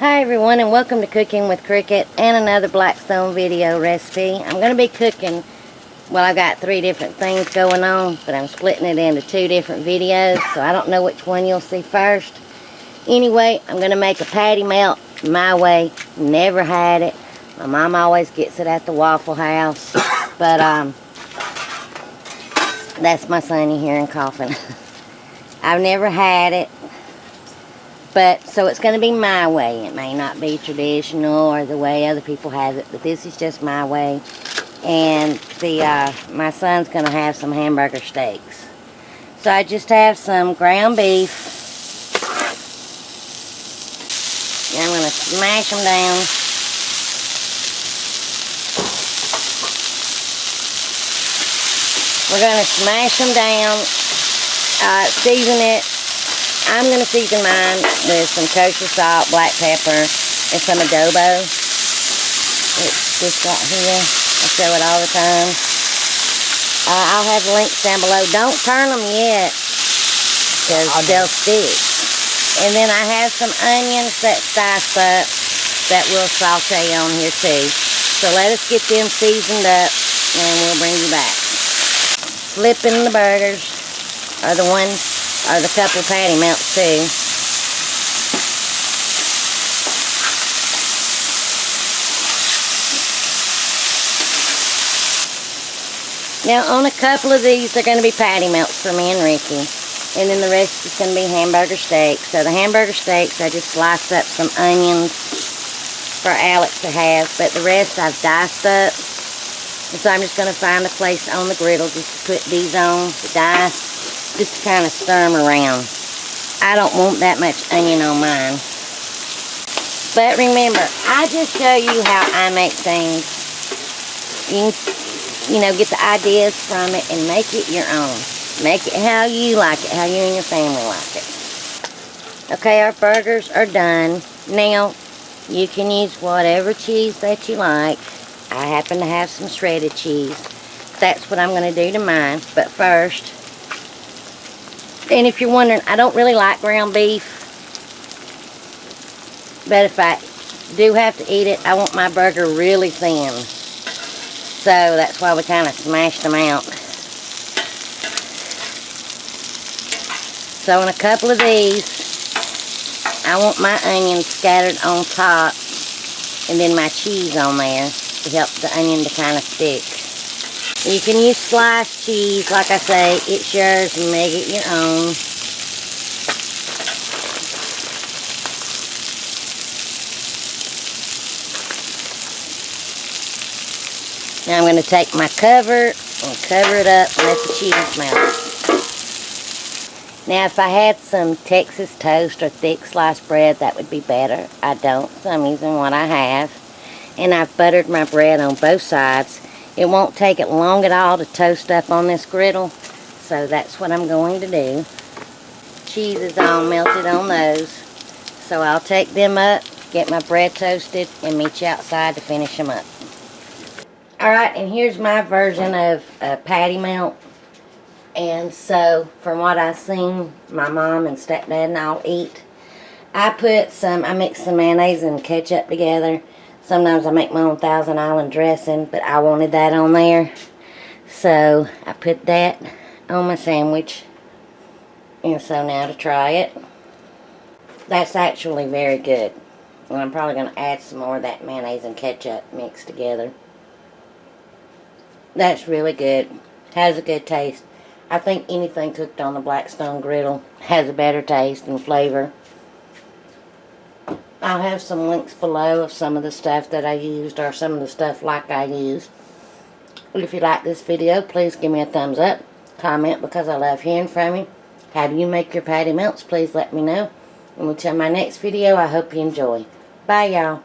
Hi everyone, and welcome to Cooking with Cricket and another Blackstone video recipe. I'm going to be cooking, well, I've got 3 different things going on, but I'm splitting it into 2 different videos, so I don't know which one you'll see first. Anyway, I'm going to make a patty melt my way. Never had it. My mom always gets it at the Waffle House, but that's my sonny here and coughing. I've never had it. But, so it's going to be my way. It may not be traditional or the way other people have it, but this is just my way. And my son's going to have some hamburger steaks. So I just have some ground beef. And I'm going to smash them down. We're going to smash them down, season it. I'm going to season mine with some kosher salt, black pepper, and some adobo. It's just right here. I show it all the time. I'll have the links down below. Don't turn them yet, because they'll stick. And then I have some onions that's diced up that we'll saute on here too. So let us get them seasoned up, and we'll bring you back. Flipping the burgers are the ones. Or the couple patty melts too. Now on a couple of these they're going to be patty melts for me and Ricky. And then the rest is going to be hamburger steaks. So the hamburger steaks I just sliced up some onions for Alex to have. But the rest I've diced up. And so I'm just going to find a place on the griddle just to put these on, the dice. Just to kind of stir them around. I don't want that much onion on mine. But remember, I just show you how I make things. You know, get the ideas from it and make it your own. Make it how you like it, how you and your family like it. Okay, our burgers are done. Now, you can use whatever cheese that you like. I happen to have some shredded cheese. That's what I'm going to do to mine. But first, and if you're wondering, I don't really like ground beef, but if I do have to eat it, I want my burger really thin. So that's why we kind of smashed them out. So in a couple of these, I want my onions scattered on top, and then my cheese on there to help the onion to kind of stick. You can use sliced cheese, like I say, it's yours, and make it your own. Now I'm going to take my cover and cover it up and let the cheese melt. Now if I had some Texas toast or thick sliced bread, that would be better. I don't, so I'm using what I have. And I've buttered my bread on both sides. It won't take it long at all to toast up on this griddle, so that's what I'm going to do. Cheese is all melted on those, so I'll take them up, get my bread toasted, and meet you outside to finish them up. Alright, and here's my version of a patty melt. And so, from what I've seen, my mom and stepdad and I'll eat. I mix some mayonnaise and ketchup together. Sometimes I make my own Thousand Island dressing, but I wanted that on there. So I put that on my sandwich. And so now to try it. That's actually very good. And I'm probably going to add some more of that mayonnaise and ketchup mixed together. That's really good. Has a good taste. I think anything cooked on the Blackstone Griddle has a better taste and flavor. I'll have some links below of some of the stuff that I used, or some of the stuff like I used. Well, if you like this video, please give me a thumbs up. Comment, because I love hearing from you. How do you make your patty melts? Please let me know. And until my next video, I hope you enjoy. Bye, y'all.